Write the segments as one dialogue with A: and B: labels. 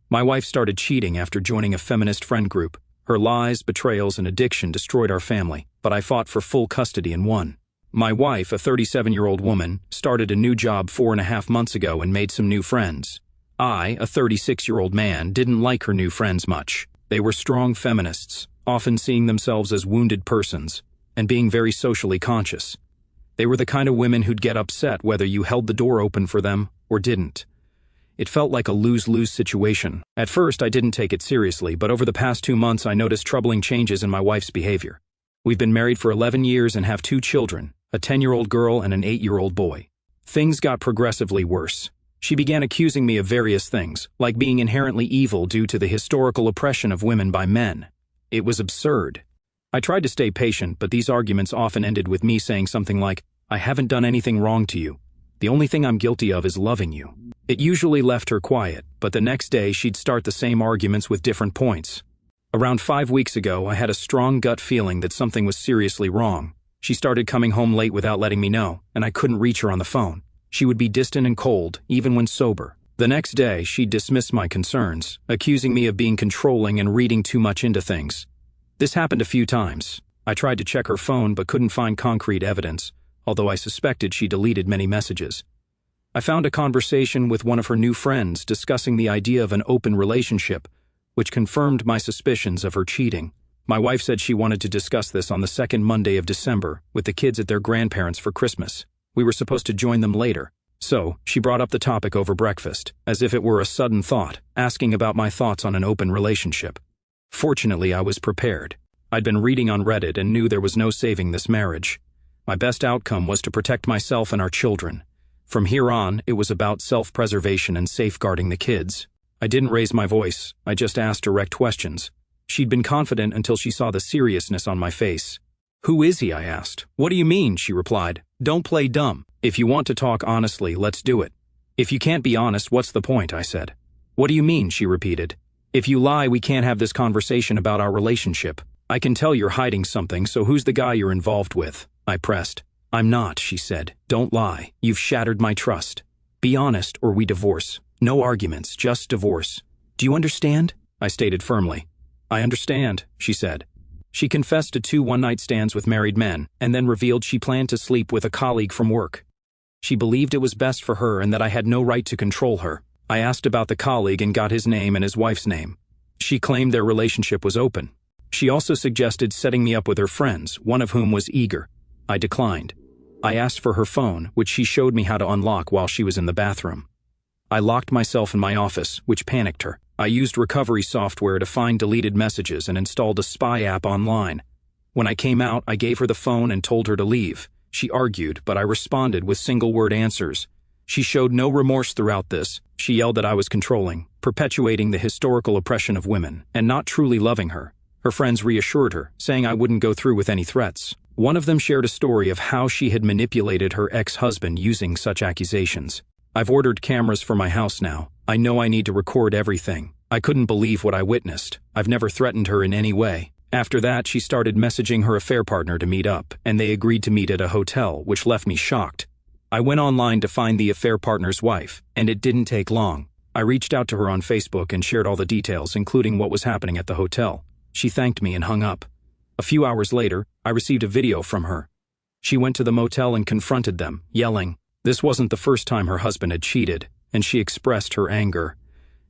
A: My wife started cheating after joining a feminist friend group. Her lies, betrayals, and addiction destroyed our family, but I fought for full custody and won. My wife, a 37-year-old woman, started a new job 4.5 months ago and made some new friends. I, a 36-year-old man, didn't like her new friends much. They were strong feminists, often seeing themselves as wounded persons, and being very socially conscious. They were the kind of women who'd get upset whether you held the door open for them or didn't. It felt like a lose-lose situation. At first, I didn't take it seriously, but over the past 2 months, I noticed troubling changes in my wife's behavior. We've been married for 11 years and have 2 children, a 10-year-old girl and an 8-year-old boy. Things got progressively worse. She began accusing me of various things, like being inherently evil due to the historical oppression of women by men. It was absurd. I tried to stay patient, but these arguments often ended with me saying something like, "I haven't done anything wrong to you. The only thing I'm guilty of is loving you." It usually left her quiet, but the next day she'd start the same arguments with different points. Around 5 weeks ago, I had a strong gut feeling that something was seriously wrong. She started coming home late without letting me know, and I couldn't reach her on the phone. She would be distant and cold, even when sober. The next day, she'd dismiss my concerns, accusing me of being controlling and reading too much into things. This happened a few times. I tried to check her phone but couldn't find concrete evidence, although I suspected she deleted many messages. I found a conversation with one of her new friends discussing the idea of an open relationship, which confirmed my suspicions of her cheating. My wife said she wanted to discuss this on the second Monday of December with the kids at their grandparents' for Christmas. We were supposed to join them later. So, she brought up the topic over breakfast, as if it were a sudden thought, asking about my thoughts on an open relationship. Fortunately, I was prepared. I'd been reading on Reddit and knew there was no saving this marriage. My best outcome was to protect myself and our children. From here on, it was about self-preservation and safeguarding the kids. I didn't raise my voice, I just asked direct questions. She'd been confident until she saw the seriousness on my face. "Who is he?" I asked. "What do you mean?" she replied. "Don't play dumb. If you want to talk honestly, let's do it." "If you can't be honest, what's the point?" I said. "What do you mean?" she repeated. "If you lie, we can't have this conversation about our relationship. I can tell you're hiding something, so who's the guy you're involved with?" I pressed. "I'm not," she said. "Don't lie. You've shattered my trust. Be honest or we divorce. No arguments, just divorce. Do you understand?" I stated firmly. "I understand," she said. She confessed to 2 one-night stands with married men, and then revealed she planned to sleep with a colleague from work. She believed it was best for her and that I had no right to control her. I asked about the colleague and got his name and his wife's name. She claimed their relationship was open. She also suggested setting me up with her friends, one of whom was eager. I declined. I asked for her phone, which she showed me how to unlock while she was in the bathroom. I locked myself in my office, which panicked her. I used recovery software to find deleted messages and installed a spy app online. When I came out, I gave her the phone and told her to leave. She argued, but I responded with single-word answers. She showed no remorse throughout this. She yelled that I was controlling, perpetuating the historical oppression of women, and not truly loving her. Her friends reassured her, saying I wouldn't go through with any threats. One of them shared a story of how she had manipulated her ex-husband using such accusations. "I've ordered cameras for my house now. I know I need to record everything." I couldn't believe what I witnessed. I've never threatened her in any way. After that, she started messaging her affair partner to meet up, and they agreed to meet at a hotel, which left me shocked. I went online to find the affair partner's wife, and it didn't take long. I reached out to her on Facebook and shared all the details, including what was happening at the hotel. She thanked me and hung up. A few hours later, I received a video from her. She went to the motel and confronted them, yelling. This wasn't the first time her husband had cheated, and she expressed her anger.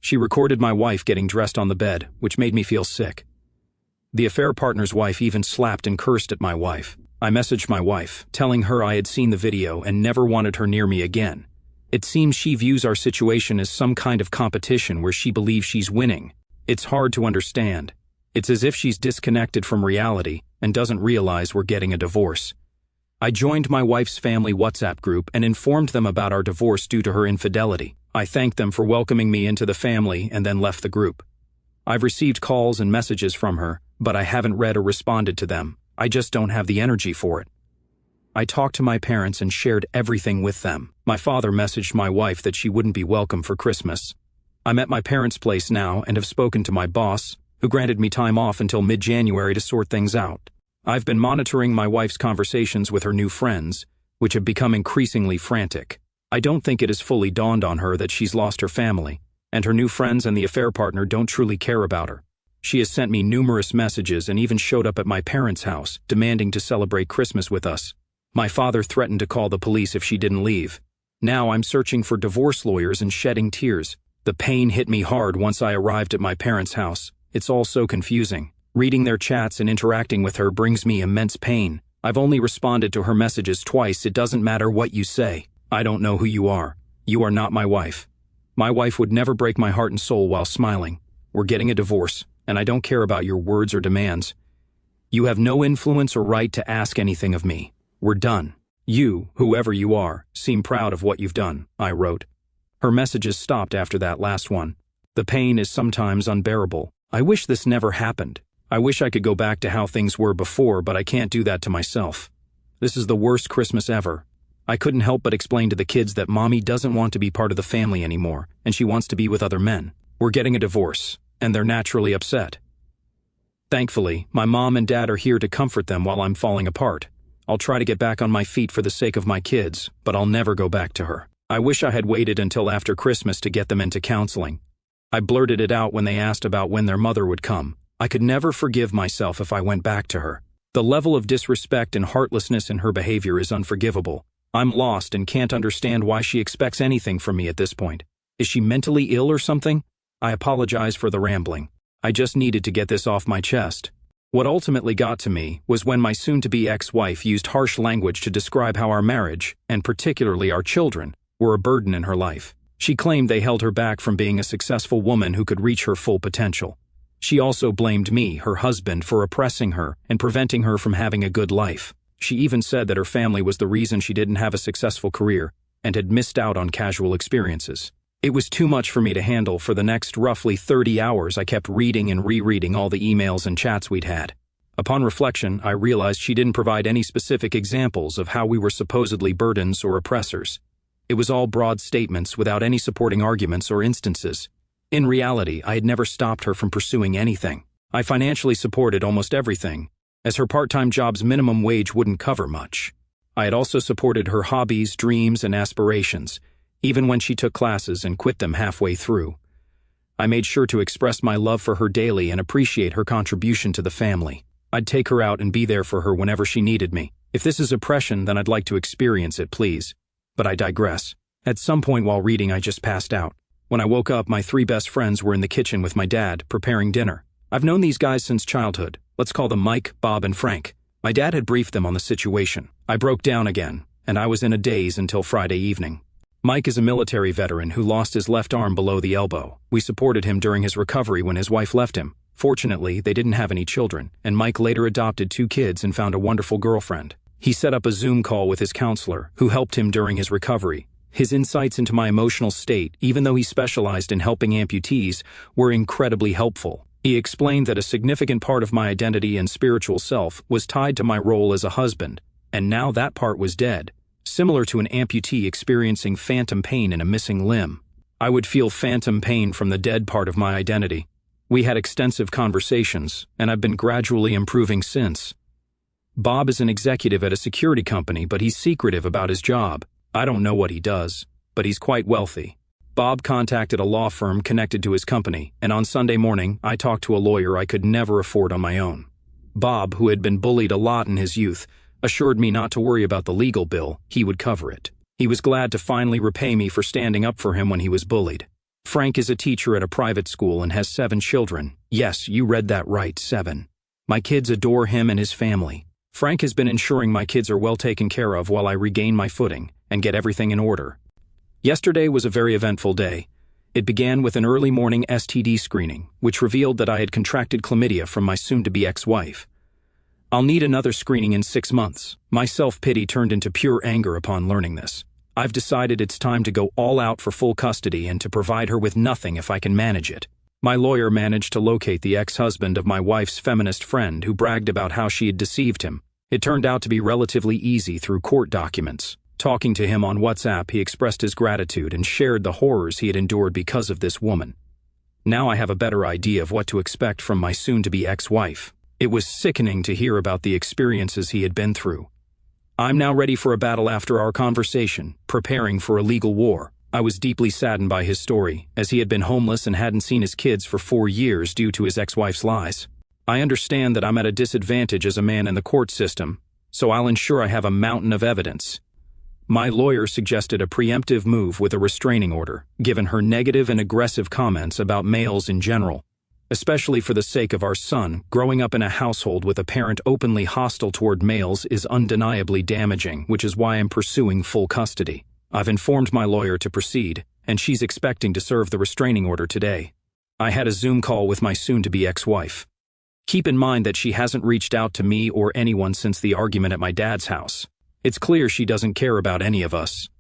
A: She recorded my wife getting dressed on the bed, which made me feel sick. The affair partner's wife even slapped and cursed at my wife. I messaged my wife, telling her I had seen the video and never wanted her near me again. It seems she views our situation as some kind of competition where she believes she's winning. It's hard to understand. It's as if she's disconnected from reality and doesn't realize we're getting a divorce. I joined my wife's family WhatsApp group and informed them about our divorce due to her infidelity. I thanked them for welcoming me into the family and then left the group. I've received calls and messages from her, but I haven't read or responded to them. I just don't have the energy for it. I talked to my parents and shared everything with them. My father messaged my wife that she wouldn't be welcome for Christmas. I'm at my parents' place now and have spoken to my boss, who granted me time off until mid-January to sort things out. I've been monitoring my wife's conversations with her new friends, which have become increasingly frantic. I don't think it has fully dawned on her that she's lost her family, and her new friends and the affair partner don't truly care about her. She has sent me numerous messages and even showed up at my parents' house, demanding to celebrate Christmas with us. My father threatened to call the police if she didn't leave. Now I'm searching for divorce lawyers and shedding tears. The pain hit me hard once I arrived at my parents' house. It's all so confusing. Reading their chats and interacting with her brings me immense pain. I've only responded to her messages twice. It doesn't matter what you say. I don't know who you are. You are not my wife. My wife would never break my heart and soul while smiling. We're getting a divorce, and I don't care about your words or demands. You have no influence or right to ask anything of me. We're done. You, whoever you are, seem proud of what you've done, I wrote. Her messages stopped after that last one. The pain is sometimes unbearable. I wish this never happened. I wish I could go back to how things were before, but I can't do that to myself. This is the worst Christmas ever. I couldn't help but explain to the kids that Mommy doesn't want to be part of the family anymore, and she wants to be with other men. We're getting a divorce, and they're naturally upset. Thankfully, my mom and dad are here to comfort them while I'm falling apart. I'll try to get back on my feet for the sake of my kids, but I'll never go back to her. I wish I had waited until after Christmas to get them into counseling. I blurted it out when they asked about when their mother would come. I could never forgive myself if I went back to her. The level of disrespect and heartlessness in her behavior is unforgivable. I'm lost and can't understand why she expects anything from me at this point. Is she mentally ill or something? I apologize for the rambling. I just needed to get this off my chest. What ultimately got to me was when my soon-to-be ex-wife used harsh language to describe how our marriage, and particularly our children, were a burden in her life. She claimed they held her back from being a successful woman who could reach her full potential. She also blamed me, her husband, for oppressing her and preventing her from having a good life. She even said that her family was the reason she didn't have a successful career and had missed out on casual experiences. It was too much for me to handle. For the next roughly 30 hours, I kept reading and rereading all the emails and chats we'd had. Upon reflection, I realized she didn't provide any specific examples of how we were supposedly burdens or oppressors. It was all broad statements without any supporting arguments or instances. In reality, I had never stopped her from pursuing anything. I financially supported almost everything, as her part-time job's minimum wage wouldn't cover much. I had also supported her hobbies, dreams, and aspirations, even when she took classes and quit them halfway through. I made sure to express my love for her daily and appreciate her contribution to the family. I'd take her out and be there for her whenever she needed me. If this is oppression, then I'd like to experience it, please. But I digress. At some point while reading, I just passed out. When I woke up, my 3 best friends were in the kitchen with my dad, preparing dinner. I've known these guys since childhood. Let's call them Mike, Bob, and Frank. My dad had briefed them on the situation. I broke down again, and I was in a daze until Friday evening. Mike is a military veteran who lost his left arm below the elbow. We supported him during his recovery when his wife left him. Fortunately, they didn't have any children, and Mike later adopted 2 kids and found a wonderful girlfriend. He set up a Zoom call with his counselor, who helped him during his recovery. His insights into my emotional state, even though he specialized in helping amputees, were incredibly helpful. He explained that a significant part of my identity and spiritual self was tied to my role as a husband, and now that part was dead. Similar to an amputee experiencing phantom pain in a missing limb. I would feel phantom pain from the dead part of my identity. We had extensive conversations, and I've been gradually improving since. Bob is an executive at a security company, but he's secretive about his job. I don't know what he does, but he's quite wealthy. Bob contacted a law firm connected to his company, and on Sunday morning, I talked to a lawyer I could never afford on my own. Bob, who had been bullied a lot in his youth, assured me not to worry about the legal bill, he would cover it. He was glad to finally repay me for standing up for him when he was bullied. Frank is a teacher at a private school and has 7 children. Yes, you read that right, 7. My kids adore him and his family. Frank has been ensuring my kids are well taken care of while I regain my footing and get everything in order. Yesterday was a very eventful day. It began with an early morning STD screening, which revealed that I had contracted chlamydia from my soon-to-be ex-wife. I'll need another screening in 6 months. My self-pity turned into pure anger upon learning this. I've decided it's time to go all out for full custody and to provide her with nothing if I can manage it. My lawyer managed to locate the ex-husband of my wife's feminist friend who bragged about how she had deceived him. It turned out to be relatively easy through court documents. Talking to him on WhatsApp, he expressed his gratitude and shared the horrors he had endured because of this woman. Now I have a better idea of what to expect from my soon-to-be ex-wife. It was sickening to hear about the experiences he had been through. I'm now ready for a battle after our conversation, preparing for a legal war. I was deeply saddened by his story, as he had been homeless and hadn't seen his kids for 4 years due to his ex-wife's lies. I understand that I'm at a disadvantage as a man in the court system, so I'll ensure I have a mountain of evidence. My lawyer suggested a preemptive move with a restraining order, given her negative and aggressive comments about males in general. Especially for the sake of our son, growing up in a household with a parent openly hostile toward males is undeniably damaging, which is why I'm pursuing full custody. I've informed my lawyer to proceed, and she's expecting to serve the restraining order today. I had a Zoom call with my soon-to-be ex-wife. Keep in mind that she hasn't reached out to me or anyone since the argument at my dad's house. It's clear she doesn't care about any of us.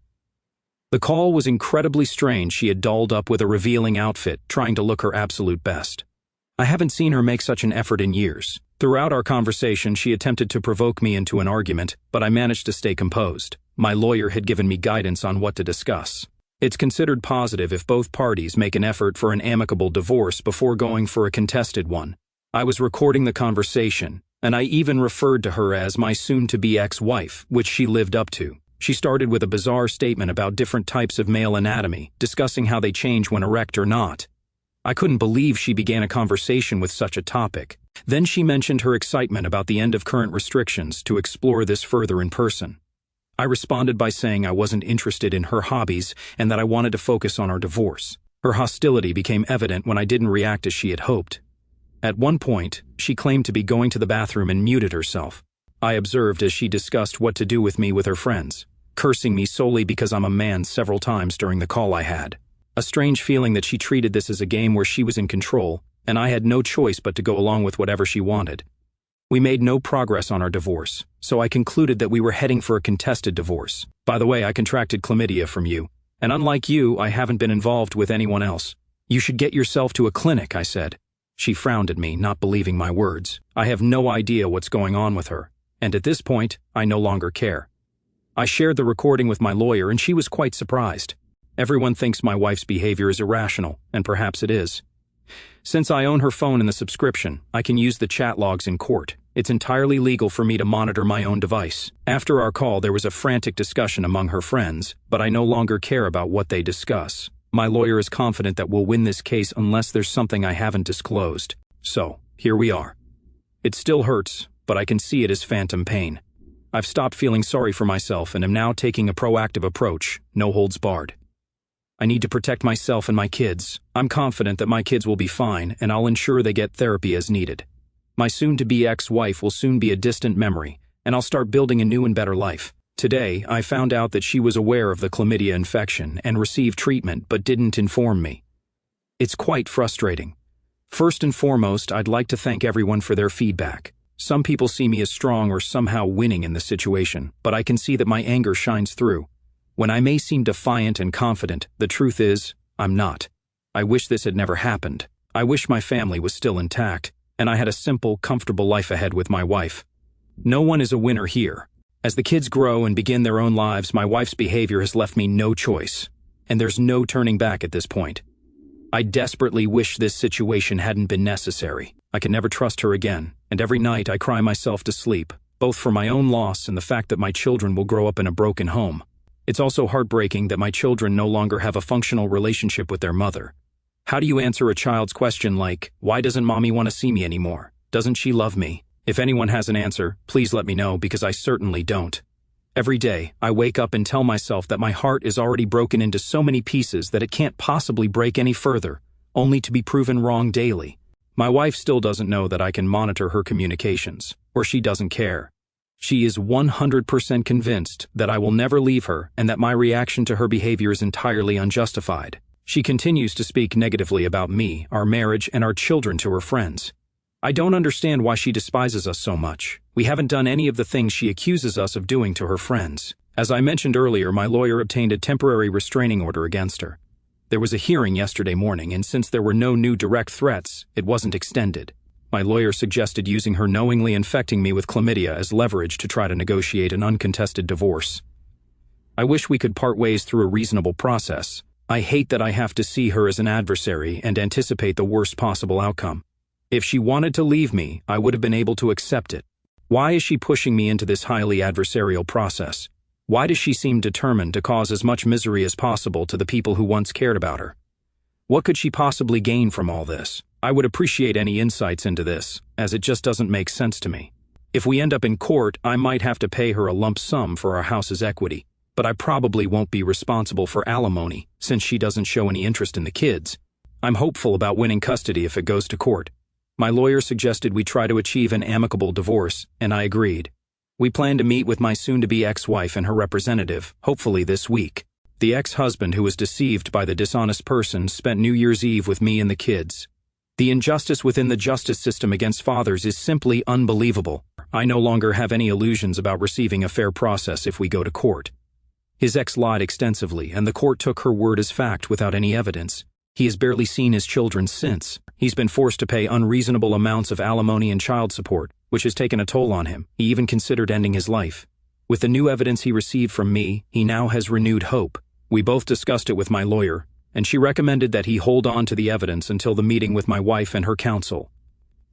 A: The call was incredibly strange. She had dolled up with a revealing outfit, trying to look her absolute best. I haven't seen her make such an effort in years. Throughout our conversation, she attempted to provoke me into an argument, but I managed to stay composed. My lawyer had given me guidance on what to discuss. It's considered positive if both parties make an effort for an amicable divorce before going for a contested one. I was recording the conversation, and I even referred to her as my soon-to-be ex-wife, which she lived up to. She started with a bizarre statement about different types of male anatomy, discussing how they change when erect or not. I couldn't believe she began a conversation with such a topic. Then she mentioned her excitement about the end of current restrictions to explore this further in person. I responded by saying I wasn't interested in her hobbies and that I wanted to focus on our divorce. Her hostility became evident when I didn't react as she had hoped. At one point, she claimed to be going to the bathroom and muted herself. I observed as she discussed what to do with me with her friends, cursing me solely because I'm a man several times during the call I had. A strange feeling that she treated this as a game where she was in control, and I had no choice but to go along with whatever she wanted. We made no progress on our divorce, so I concluded that we were heading for a contested divorce. By the way, I contracted chlamydia from you, and unlike you, I haven't been involved with anyone else. You should get yourself to a clinic, I said. She frowned at me, not believing my words. I have no idea what's going on with her, and at this point, I no longer care. I shared the recording with my lawyer, and she was quite surprised. Everyone thinks my wife's behavior is irrational, and perhaps it is. Since I own her phone in the subscription, I can use the chat logs in court. It's entirely legal for me to monitor my own device. After our call, there was a frantic discussion among her friends, but I no longer care about what they discuss. My lawyer is confident that we'll win this case unless there's something I haven't disclosed. So, here we are. It still hurts, but I can see it as phantom pain. I've stopped feeling sorry for myself and am now taking a proactive approach, no holds barred. I need to protect myself and my kids. I'm confident that my kids will be fine, and I'll ensure they get therapy as needed. My soon-to-be ex-wife will soon be a distant memory, and I'll start building a new and better life. Today, I found out that she was aware of the chlamydia infection and received treatment but didn't inform me. It's quite frustrating. First and foremost, I'd like to thank everyone for their feedback. Some people see me as strong or somehow winning in the situation, but I can see that my anger shines through. When I may seem defiant and confident, the truth is, I'm not. I wish this had never happened. I wish my family was still intact, and I had a simple, comfortable life ahead with my wife. No one is a winner here. As the kids grow and begin their own lives, my wife's behavior has left me no choice, and there's no turning back at this point. I desperately wish this situation hadn't been necessary. I can never trust her again, and every night I cry myself to sleep, both for my own loss and the fact that my children will grow up in a broken home. It's also heartbreaking that my children no longer have a functional relationship with their mother. How do you answer a child's question like, "Why doesn't mommy want to see me anymore? Doesn't she love me?" If anyone has an answer, please let me know because I certainly don't. Every day, I wake up and tell myself that my heart is already broken into so many pieces that it can't possibly break any further, only to be proven wrong daily. My wife still doesn't know that I can monitor her communications, or she doesn't care. She is 100% convinced that I will never leave her and that my reaction to her behavior is entirely unjustified. She continues to speak negatively about me, our marriage, and our children to her friends. I don't understand why she despises us so much. We haven't done any of the things she accuses us of doing to her friends. As I mentioned earlier, my lawyer obtained a temporary restraining order against her. There was a hearing yesterday morning, and since there were no new direct threats, it wasn't extended. My lawyer suggested using her knowingly infecting me with chlamydia as leverage to try to negotiate an uncontested divorce. I wish we could part ways through a reasonable process. I hate that I have to see her as an adversary and anticipate the worst possible outcome. If she wanted to leave me, I would have been able to accept it. Why is she pushing me into this highly adversarial process? Why does she seem determined to cause as much misery as possible to the people who once cared about her? What could she possibly gain from all this? I would appreciate any insights into this, as it just doesn't make sense to me. If we end up in court, I might have to pay her a lump sum for our house's equity, but I probably won't be responsible for alimony, since she doesn't show any interest in the kids. I'm hopeful about winning custody if it goes to court. My lawyer suggested we try to achieve an amicable divorce, and I agreed. We plan to meet with my soon-to-be ex-wife and her representative, hopefully this week. The ex-husband who was deceived by the dishonest person spent New Year's Eve with me and the kids. The injustice within the justice system against fathers is simply unbelievable. I no longer have any illusions about receiving a fair process if we go to court. His ex lied extensively, and the court took her word as fact without any evidence. He has barely seen his children since. He's been forced to pay unreasonable amounts of alimony and child support, which has taken a toll on him. He even considered ending his life. With the new evidence he received from me, he now has renewed hope. We both discussed it with my lawyer, and she recommended that he hold on to the evidence until the meeting with my wife and her counsel.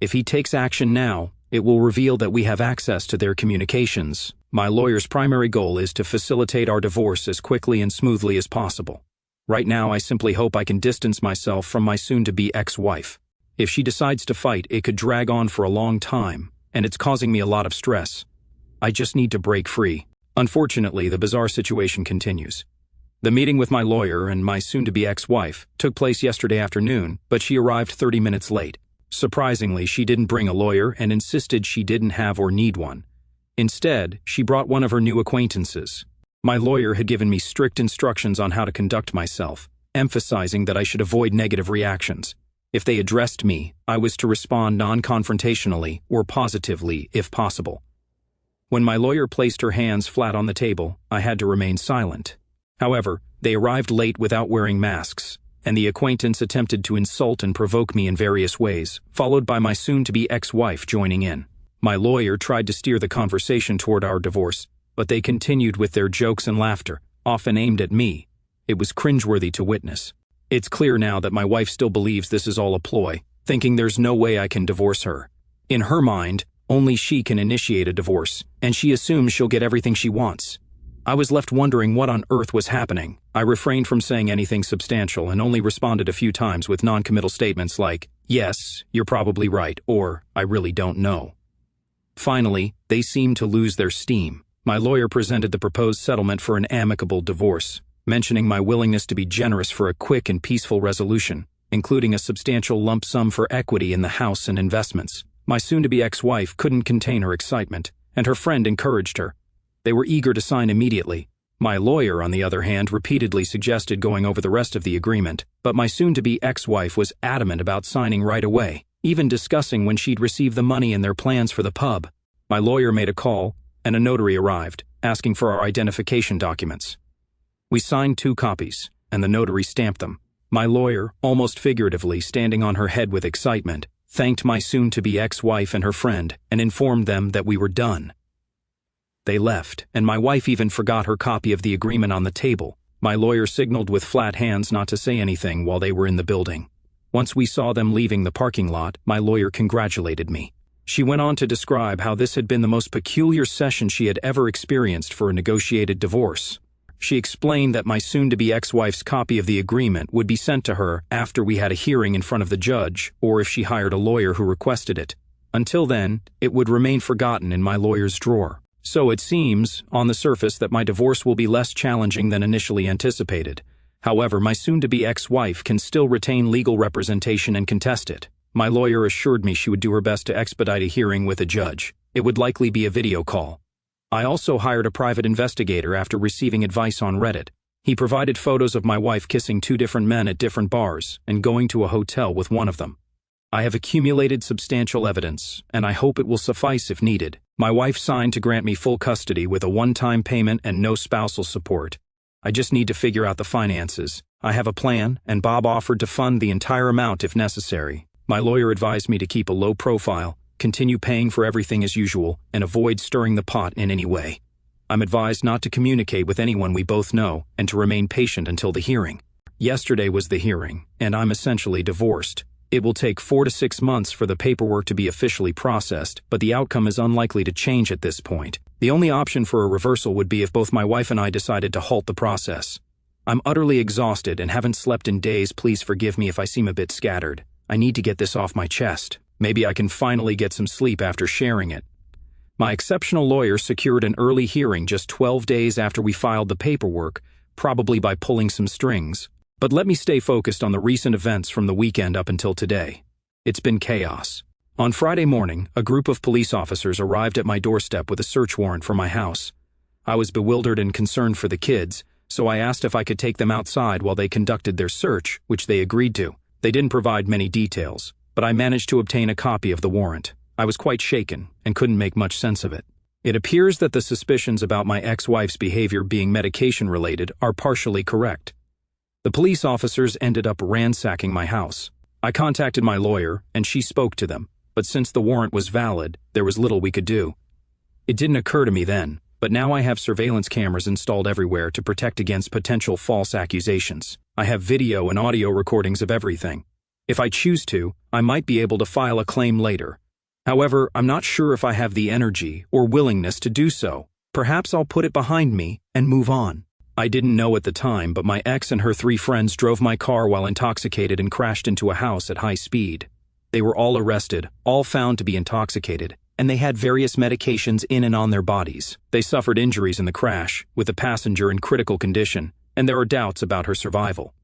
A: If he takes action now, it will reveal that we have access to their communications. My lawyer's primary goal is to facilitate our divorce as quickly and smoothly as possible. Right now, I simply hope I can distance myself from my soon-to-be ex-wife. If she decides to fight, it could drag on for a long time, and it's causing me a lot of stress. I just need to break free. Unfortunately, the bizarre situation continues. The meeting with my lawyer and my soon-to-be ex-wife took place yesterday afternoon, but she arrived 30 minutes late. Surprisingly, she didn't bring a lawyer and insisted she didn't have or need one. Instead, she brought one of her new acquaintances. My lawyer had given me strict instructions on how to conduct myself, emphasizing that I should avoid negative reactions. If they addressed me, I was to respond non-confrontationally or positively if possible. When my lawyer placed her hands flat on the table, I had to remain silent. However, they arrived late without wearing masks, and the acquaintance attempted to insult and provoke me in various ways, followed by my soon-to-be ex-wife joining in. My lawyer tried to steer the conversation toward our divorce, but they continued with their jokes and laughter, often aimed at me. It was cringeworthy to witness. It's clear now that my wife still believes this is all a ploy, thinking there's no way I can divorce her. In her mind, only she can initiate a divorce, and she assumes she'll get everything she wants. I was left wondering what on earth was happening. I refrained from saying anything substantial and only responded a few times with non-committal statements like, "Yes, you're probably right," or "I really don't know." Finally, they seemed to lose their steam. My lawyer presented the proposed settlement for an amicable divorce, mentioning my willingness to be generous for a quick and peaceful resolution, including a substantial lump sum for equity in the house and investments. My soon-to-be ex-wife couldn't contain her excitement, and her friend encouraged her. They were eager to sign immediately. My lawyer, on the other hand, repeatedly suggested going over the rest of the agreement, but my soon-to-be ex-wife was adamant about signing right away, even discussing when she'd receive the money and their plans for the pub. My lawyer made a call, and a notary arrived, asking for our identification documents. We signed 2 copies, and the notary stamped them. My lawyer, almost figuratively standing on her head with excitement, thanked my soon-to-be ex-wife and her friend and informed them that we were done. They left, and my wife even forgot her copy of the agreement on the table. My lawyer signaled with flat hands not to say anything while they were in the building. Once we saw them leaving the parking lot, my lawyer congratulated me. She went on to describe how this had been the most peculiar session she had ever experienced for a negotiated divorce. She explained that my soon-to-be ex-wife's copy of the agreement would be sent to her after we had a hearing in front of the judge, or if she hired a lawyer who requested it. Until then, it would remain forgotten in my lawyer's drawer. So it seems, on the surface, that my divorce will be less challenging than initially anticipated. However, my soon-to-be ex-wife can still retain legal representation and contest it. My lawyer assured me she would do her best to expedite a hearing with a judge. It would likely be a video call. I also hired a private investigator after receiving advice on Reddit. He provided photos of my wife kissing 2 different men at different bars and going to a hotel with one of them. I have accumulated substantial evidence, and I hope it will suffice if needed. My wife signed to grant me full custody with a one-time payment and no spousal support. I just need to figure out the finances. I have a plan, and Bob offered to fund the entire amount if necessary. My lawyer advised me to keep a low profile, continue paying for everything as usual, and avoid stirring the pot in any way. I'm advised not to communicate with anyone we both know and to remain patient until the hearing. Yesterday was the hearing, and I'm essentially divorced. It will take 4 to 6 months for the paperwork to be officially processed, but the outcome is unlikely to change at this point. The only option for a reversal would be if both my wife and I decided to halt the process. I'm utterly exhausted and haven't slept in days. Please forgive me if I seem a bit scattered. I need to get this off my chest. Maybe I can finally get some sleep after sharing it. My exceptional lawyer secured an early hearing just 12 days after we filed the paperwork, probably by pulling some strings. But let me stay focused on the recent events from the weekend up until today. It's been chaos. On Friday morning, a group of police officers arrived at my doorstep with a search warrant for my house. I was bewildered and concerned for the kids, so I asked if I could take them outside while they conducted their search, which they agreed to. They didn't provide many details, but I managed to obtain a copy of the warrant. I was quite shaken and couldn't make much sense of it. It appears that the suspicions about my ex-wife's behavior being medication-related are partially correct. The police officers ended up ransacking my house. I contacted my lawyer, and she spoke to them, but since the warrant was valid, there was little we could do. It didn't occur to me then, but now I have surveillance cameras installed everywhere to protect against potential false accusations. I have video and audio recordings of everything. If I choose to, I might be able to file a claim later. However, I'm not sure if I have the energy or willingness to do so. Perhaps I'll put it behind me and move on. I didn't know at the time, but my ex and her 3 friends drove my car while intoxicated and crashed into a house at high speed. They were all arrested, all found to be intoxicated, and they had various medications in and on their bodies. They suffered injuries in the crash, with the passenger in critical condition, and there are doubts about her survival.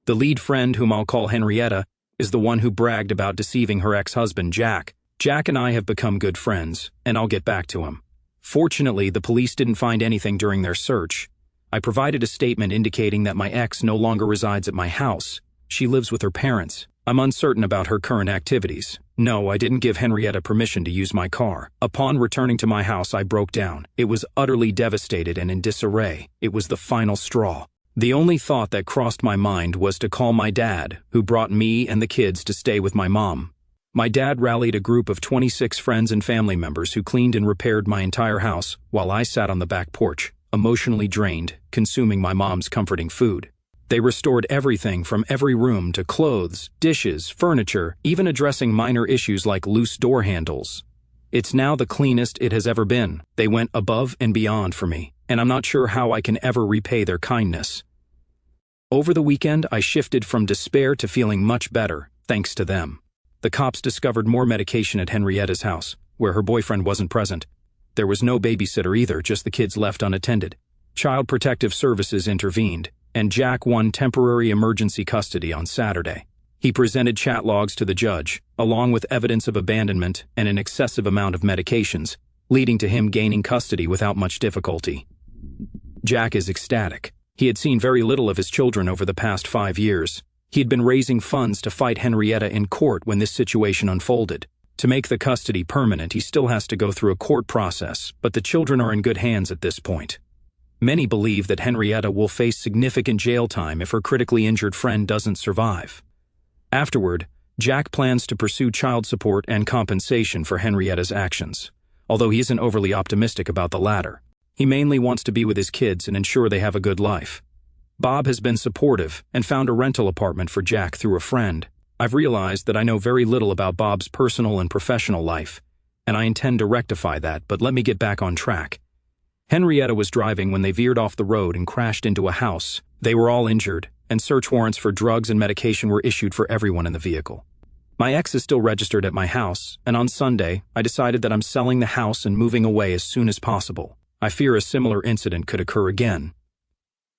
A: The lead friend, whom I'll call Henrietta, is the one who bragged about deceiving her ex-husband, Jack. Jack and I have become good friends, and I'll get back to him. Fortunately, the police didn't find anything during their search. I provided a statement indicating that my ex no longer resides at my house. She lives with her parents. I'm uncertain about her current activities. No, I didn't give Henrietta permission to use my car. Upon returning to my house, I broke down. It was utterly devastated and in disarray. It was the final straw. The only thought that crossed my mind was to call my dad, who brought me and the kids to stay with my mom. My dad rallied a group of 26 friends and family members who cleaned and repaired my entire house while I sat on the back porch, emotionally drained, consuming my mom's comforting food. They restored everything from every room to clothes, dishes, furniture, even addressing minor issues like loose door handles. It's now the cleanest it has ever been. They went above and beyond for me, and I'm not sure how I can ever repay their kindness. Over the weekend, I shifted from despair to feeling much better, thanks to them. The cops discovered more medication at Henrietta's house, where her boyfriend wasn't present. There was no babysitter either, just the kids left unattended. Child Protective Services intervened, and Jack won temporary emergency custody on Saturday. He presented chat logs to the judge, along with evidence of abandonment and an excessive amount of medications, leading to him gaining custody without much difficulty. Jack is ecstatic. He had seen very little of his children over the past 5 years. He had been raising funds to fight Henrietta in court when this situation unfolded. To make the custody permanent, he still has to go through a court process, but the children are in good hands at this point. Many believe that Henrietta will face significant jail time if her critically injured friend doesn't survive. Afterward, Jack plans to pursue child support and compensation for Henrietta's actions, although he isn't overly optimistic about the latter. He mainly wants to be with his kids and ensure they have a good life. Bob has been supportive and found a rental apartment for Jack through a friend. I've realized that I know very little about Bob's personal and professional life, and I intend to rectify that, but let me get back on track. Henrietta was driving when they veered off the road and crashed into a house. They were all injured, and search warrants for drugs and medication were issued for everyone in the vehicle. My ex is still registered at my house, and on Sunday, I decided that I'm selling the house and moving away as soon as possible. I fear a similar incident could occur again.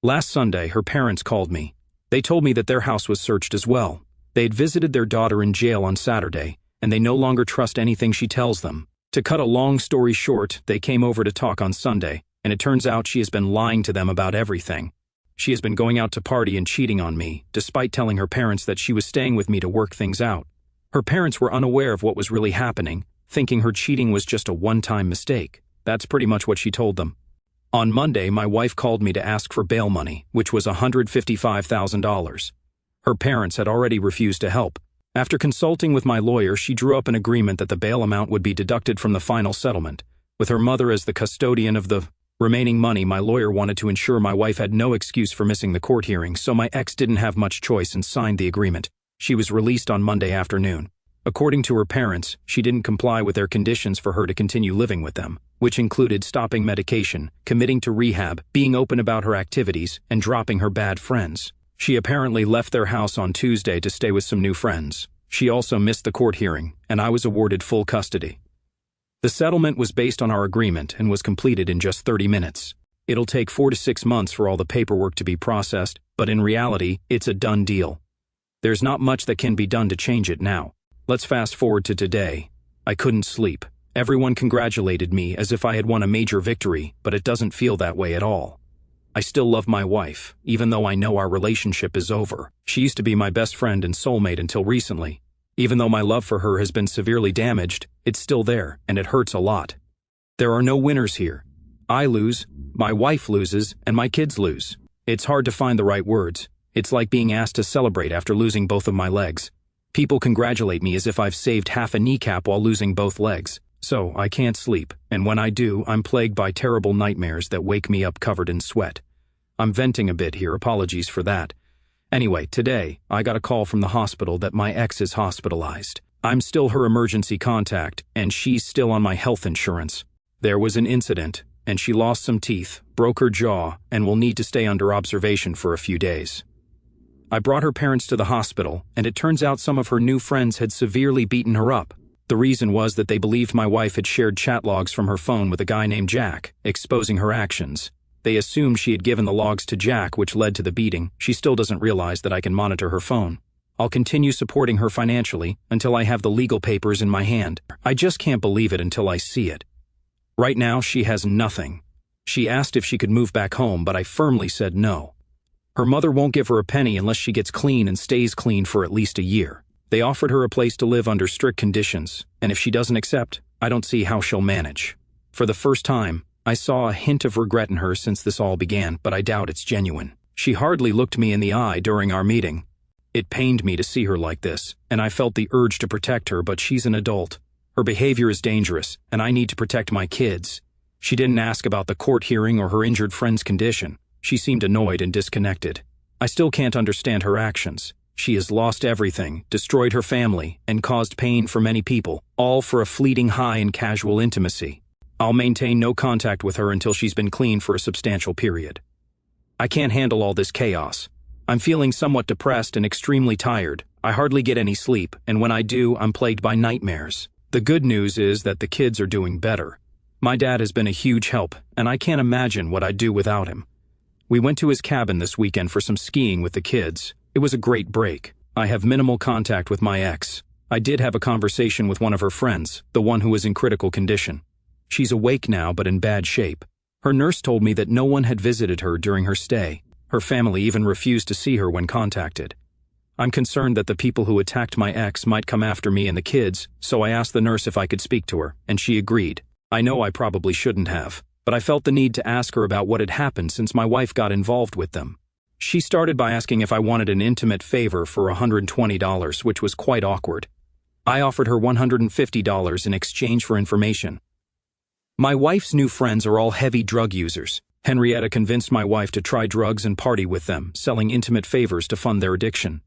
A: Last Sunday, her parents called me. They told me that their house was searched as well. They had visited their daughter in jail on Saturday, and they no longer trust anything she tells them. To cut a long story short, they came over to talk on Sunday, and it turns out she has been lying to them about everything. She has been going out to party and cheating on me, despite telling her parents that she was staying with me to work things out. Her parents were unaware of what was really happening, thinking her cheating was just a one-time mistake. That's pretty much what she told them. On Monday, my wife called me to ask for bail money, which was $155,000. Her parents had already refused to help. After consulting with my lawyer, she drew up an agreement that the bail amount would be deducted from the final settlement. With her mother as the custodian of the remaining money, my lawyer wanted to ensure my wife had no excuse for missing the court hearing, so my ex didn't have much choice and signed the agreement. She was released on Monday afternoon. According to her parents, she didn't comply with their conditions for her to continue living with them, which included stopping medication, committing to rehab, being open about her activities, and dropping her bad friends. She apparently left their house on Tuesday to stay with some new friends. She also missed the court hearing, and I was awarded full custody. The settlement was based on our agreement and was completed in just 30 minutes. It'll take 4 to 6 months for all the paperwork to be processed, but in reality, it's a done deal. There's not much that can be done to change it now. Let's fast forward to today. I couldn't sleep. Everyone congratulated me as if I had won a major victory, but it doesn't feel that way at all. I still love my wife, even though I know our relationship is over. She used to be my best friend and soulmate until recently. Even though my love for her has been severely damaged, it's still there, and it hurts a lot. There are no winners here. I lose, my wife loses, and my kids lose. It's hard to find the right words. It's like being asked to celebrate after losing both of my legs. People congratulate me as if I've saved half a kneecap while losing both legs. So, I can't sleep, and when I do, I'm plagued by terrible nightmares that wake me up covered in sweat. I'm venting a bit here, apologies for that. Anyway, today, I got a call from the hospital that my ex is hospitalized. I'm still her emergency contact, and she's still on my health insurance. There was an incident, and she lost some teeth, broke her jaw, and will need to stay under observation for a few days. I brought her parents to the hospital, and it turns out some of her new friends had severely beaten her up. The reason was that they believed my wife had shared chat logs from her phone with a guy named Jack, exposing her actions. They assumed she had given the logs to Jack, which led to the beating. She still doesn't realize that I can monitor her phone. I'll continue supporting her financially until I have the legal papers in my hand. I just can't believe it until I see it. Right now, she has nothing. She asked if she could move back home, but I firmly said no. Her mother won't give her a penny unless she gets clean and stays clean for at least a year. They offered her a place to live under strict conditions, and if she doesn't accept, I don't see how she'll manage. For the first time, I saw a hint of regret in her since this all began, but I doubt it's genuine. She hardly looked me in the eye during our meeting. It pained me to see her like this, and I felt the urge to protect her, but she's an adult. Her behavior is dangerous, and I need to protect my kids. She didn't ask about the court hearing or her injured friend's condition. She seemed annoyed and disconnected. I still can't understand her actions. She has lost everything, destroyed her family, and caused pain for many people, all for a fleeting high in casual intimacy. I'll maintain no contact with her until she's been clean for a substantial period. I can't handle all this chaos. I'm feeling somewhat depressed and extremely tired. I hardly get any sleep, and when I do, I'm plagued by nightmares. The good news is that the kids are doing better. My dad has been a huge help, and I can't imagine what I'd do without him. We went to his cabin this weekend for some skiing with the kids. It was a great break. I have minimal contact with my ex. I did have a conversation with one of her friends, the one who was in critical condition. She's awake now, but in bad shape. Her nurse told me that no one had visited her during her stay. Her family even refused to see her when contacted. I'm concerned that the people who attacked my ex might come after me and the kids, so I asked the nurse if I could speak to her, and she agreed. I know I probably shouldn't have, but I felt the need to ask her about what had happened since my wife got involved with them. She started by asking if I wanted an intimate favor for $120, which was quite awkward. I offered her $150 in exchange for information. My wife's new friends are all heavy drug users. Henrietta convinced my wife to try drugs and party with them, selling intimate favors to fund their addiction.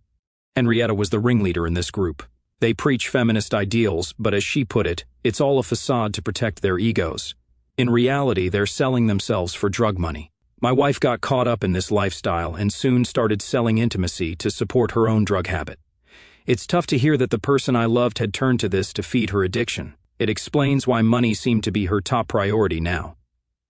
A: Henrietta was the ringleader in this group. They preach feminist ideals, but as she put it, it's all a facade to protect their egos. In reality, they're selling themselves for drug money. My wife got caught up in this lifestyle and soon started selling intimacy to support her own drug habit. It's tough to hear that the person I loved had turned to this to feed her addiction. It explains why money seemed to be her top priority now.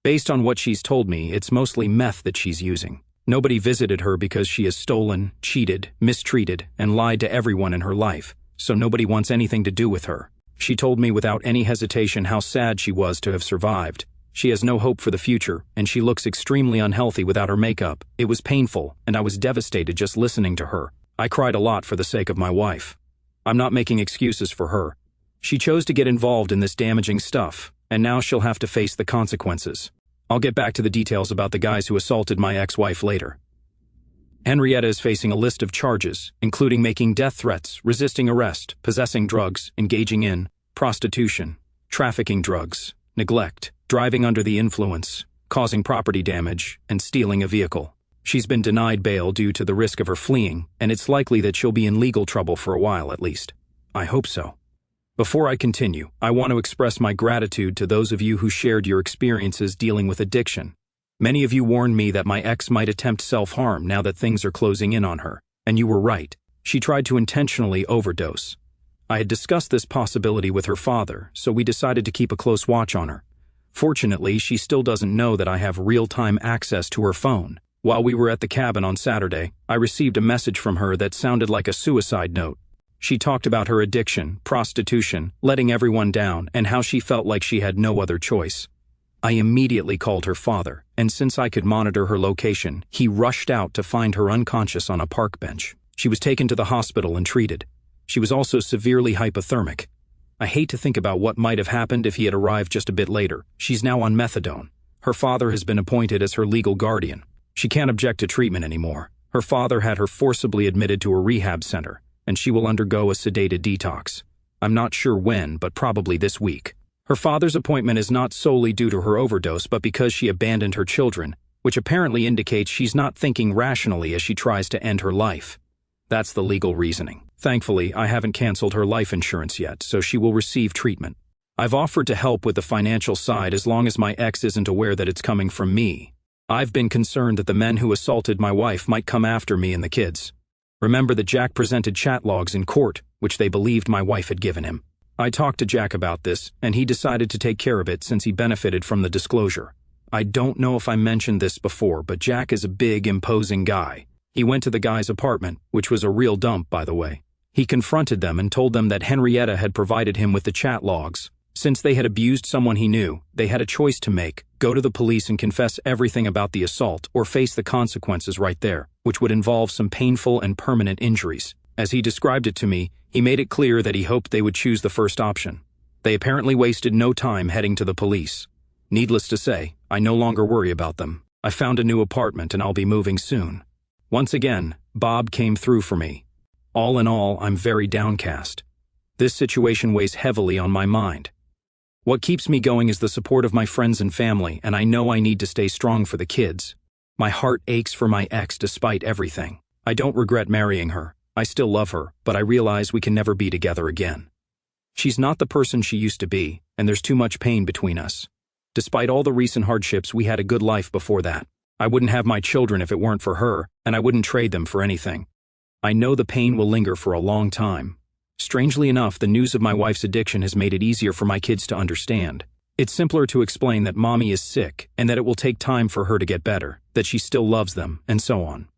A: Based on what she's told me, it's mostly meth that she's using. Nobody visited her because she has stolen, cheated, mistreated, and lied to everyone in her life, so nobody wants anything to do with her. She told me without any hesitation how sad she was to have survived. She has no hope for the future, and she looks extremely unhealthy without her makeup. It was painful, and I was devastated just listening to her. I cried a lot for the sake of my wife. I'm not making excuses for her. She chose to get involved in this damaging stuff, and now she'll have to face the consequences. I'll get back to the details about the guys who assaulted my ex-wife later. Henrietta is facing a list of charges, including making death threats, resisting arrest, possessing drugs, engaging in prostitution, trafficking drugs, neglect, driving under the influence, causing property damage, and stealing a vehicle. She's been denied bail due to the risk of her fleeing, and it's likely that she'll be in legal trouble for a while at least. I hope so. Before I continue, I want to express my gratitude to those of you who shared your experiences dealing with addiction. Many of you warned me that my ex might attempt self-harm now that things are closing in on her, and you were right. She tried to intentionally overdose. I had discussed this possibility with her father, so we decided to keep a close watch on her. Fortunately, she still doesn't know that I have real-time access to her phone. While we were at the cabin on Saturday, I received a message from her that sounded like a suicide note. She talked about her addiction, prostitution, letting everyone down, and how she felt like she had no other choice. I immediately called her father, and since I could monitor her location, he rushed out to find her unconscious on a park bench. She was taken to the hospital and treated. She was also severely hypothermic. I hate to think about what might have happened if he had arrived just a bit later. She's now on methadone. Her father has been appointed as her legal guardian. She can't object to treatment anymore. Her father had her forcibly admitted to a rehab center, and she will undergo a sedated detox. I'm not sure when, but probably this week. Her father's appointment is not solely due to her overdose, but because she abandoned her children, which apparently indicates she's not thinking rationally as she tries to end her life. That's the legal reasoning. Thankfully, I haven't canceled her life insurance yet, so she will receive treatment. I've offered to help with the financial side as long as my ex isn't aware that it's coming from me. I've been concerned that the men who assaulted my wife might come after me and the kids. Remember that Jack presented chat logs in court, which they believed my wife had given him. I talked to Jack about this, and he decided to take care of it since he benefited from the disclosure. I don't know if I mentioned this before, but Jack is a big, imposing guy. He went to the guy's apartment, which was a real dump, by the way. He confronted them and told them that Henrietta had provided him with the chat logs. Since they had abused someone he knew, they had a choice to make: go to the police and confess everything about the assault, or face the consequences right there, which would involve some painful and permanent injuries. As he described it to me, he made it clear that he hoped they would choose the first option. They apparently wasted no time heading to the police. Needless to say, I no longer worry about them. I found a new apartment and I'll be moving soon. Once again, Bob came through for me. All in all, I'm very downcast. This situation weighs heavily on my mind. What keeps me going is the support of my friends and family, and I know I need to stay strong for the kids. My heart aches for my ex despite everything. I don't regret marrying her. I still love her, but I realize we can never be together again. She's not the person she used to be, and there's too much pain between us. Despite all the recent hardships, we had a good life before that. I wouldn't have my children if it weren't for her, and I wouldn't trade them for anything. I know the pain will linger for a long time. Strangely enough, the news of my wife's addiction has made it easier for my kids to understand. It's simpler to explain that mommy is sick and that it will take time for her to get better, that she still loves them, and so on.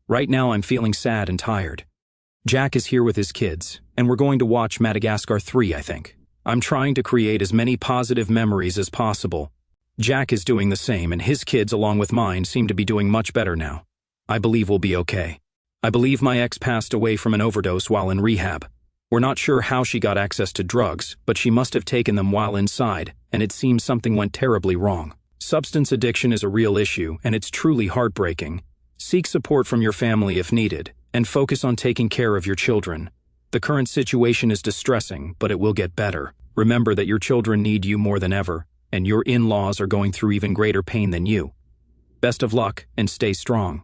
A: Right now I'm feeling sad and tired. Jack is here with his kids, and we're going to watch Madagascar 3, I think. I'm trying to create as many positive memories as possible. Jack is doing the same, and his kids, along with mine, seem to be doing much better now. I believe we'll be okay. I believe my ex passed away from an overdose while in rehab. We're not sure how she got access to drugs, but she must have taken them while inside, and it seems something went terribly wrong. Substance addiction is a real issue, and it's truly heartbreaking. Seek support from your family if needed, and focus on taking care of your children. The current situation is distressing, but it will get better. Remember that your children need you more than ever, and your in-laws are going through even greater pain than you. Best of luck, and stay strong.